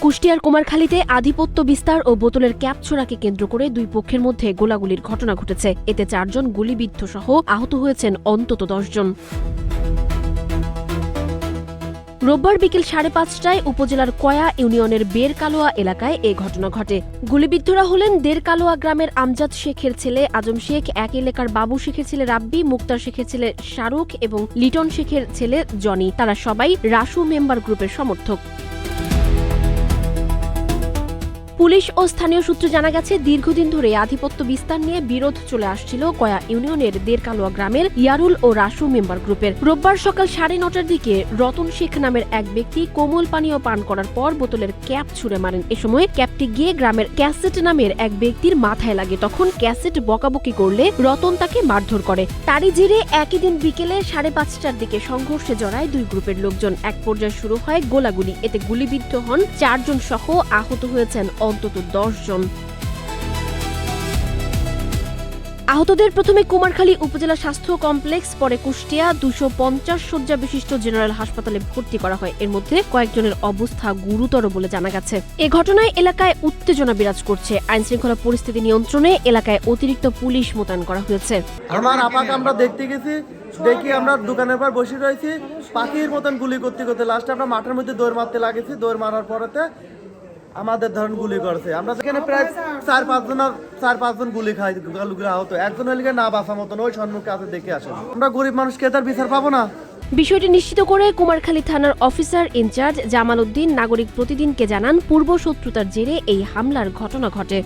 কুষ্টিয়ার কুমারখালীতে আধিপত্য বিস্তার ও বোতলের ক্যাপ ছোড়াকে কেন্দ্র করে দুই পক্ষের মধ্যে গোলাগুলির ঘটনা ঘটেছে। এতে 4 জন গুলিবিদ্ধ সহ আহত হয়েছেন অন্তত 10 জন। রোববার বিকেল 5:30টায় উপজেলার কয়া ইউনিয়নের বেরকালোয়া এলাকায় এ ঘটনা ঘটে। গুলিবিদ্ধরা হলেন দেরকালোয়া গ্রামের আমজাদ শেখের ছেলে আজম শেখ, এক এলাকার বাবু শেখের ছেলে রাব্বি, মুক্তার শেখের ছেলে শাহরুখ এবং লিটন শেখের ছেলে জনি। তারা সবাই রাসু মেম্বার গ্রুপের সমর্থক। পুলিশ ও স্থানীয় সূত্রে জানা গেছে, দীর্ঘদিন ধরে আধিপত্য বিস্তার নিয়ে বিরোধ চলে আসছিল কয়া ইউনিয়নের দেরকালোয়া গ্রামের ইয়ারুল ও রাসু মেম্বার গ্রুপের। রোববার সকাল 9:30টার দিকে রতন শেখ নামের এক ব্যক্তি কোমল পানীয় পান করার পর বোতলের ক্যাপ ছুঁড়ে মারেন। এ সময় ক্যাপটি গিয়ে গ্রামের ক্যাসেট নামের এক ব্যক্তির মাথায় লাগে। তখন ক্যাসেট বকাবকি করলে রতন তাকে মারধর করে। তারই জেরে একই দিন বিকেলে 5:30টার দিকে সংঘর্ষে জড়ায় দুই গ্রুপের লোকজন। এক পর্যায়ে শুরু হয় গোলাগুলি। এতে গুলিবিদ্ধ হন 4 জন সহ আহত হয়েছেন অন্তত 10 জন। আহতদের প্রথমে কুমারখালী উপজেলা স্বাস্থ্য কমপ্লেক্স, পরে কুষ্টিয়া 250 শয্যা বিশিষ্ট জেনারেল হাসপাতালে ভর্তি করা হয়। এর মধ্যে কয়েকজনের অবস্থা গুরুতর বলে জানা গেছে। এ ঘটনায় এলাকায় উত্তেজনা বিরাজ করছে। আইনশৃঙ্খলা পরিস্থিতি নিয়ন্ত্রণে এলাকায় অতিরিক্ত পুলিশ মোতায়েন করা হয়েছে। আমার আপাকে আমরা দেখতে গেছি, দেখি আমরা দোকানের পর বসে রয়েছি, পাখির মতন গুলি করতে করতে লাস্টে আমরা মাঠের মধ্যে দৌড় মারতে লাগেছি। দৌড় মারার পরেতে আমাদের ধরুন গুলি করছে। আমরা সেখানে প্রায় 4-5 জন গুলি খাই, আহত। একজন হলে না বাঁচা মতন ওই সম্মুখে আছে, দেখে আসেন। আমরা গরিব মানুষকে তার বিচার পাবো না। বিষয়টি নিশ্চিত করে কুমারখালী থানার অফিসার ইনচার্জ জামাল উদ্দিন নাগরিক প্রতিদিনকে জানান, পূর্ব শত্রুতার জেরে এই হামলার ঘটনা ঘটে।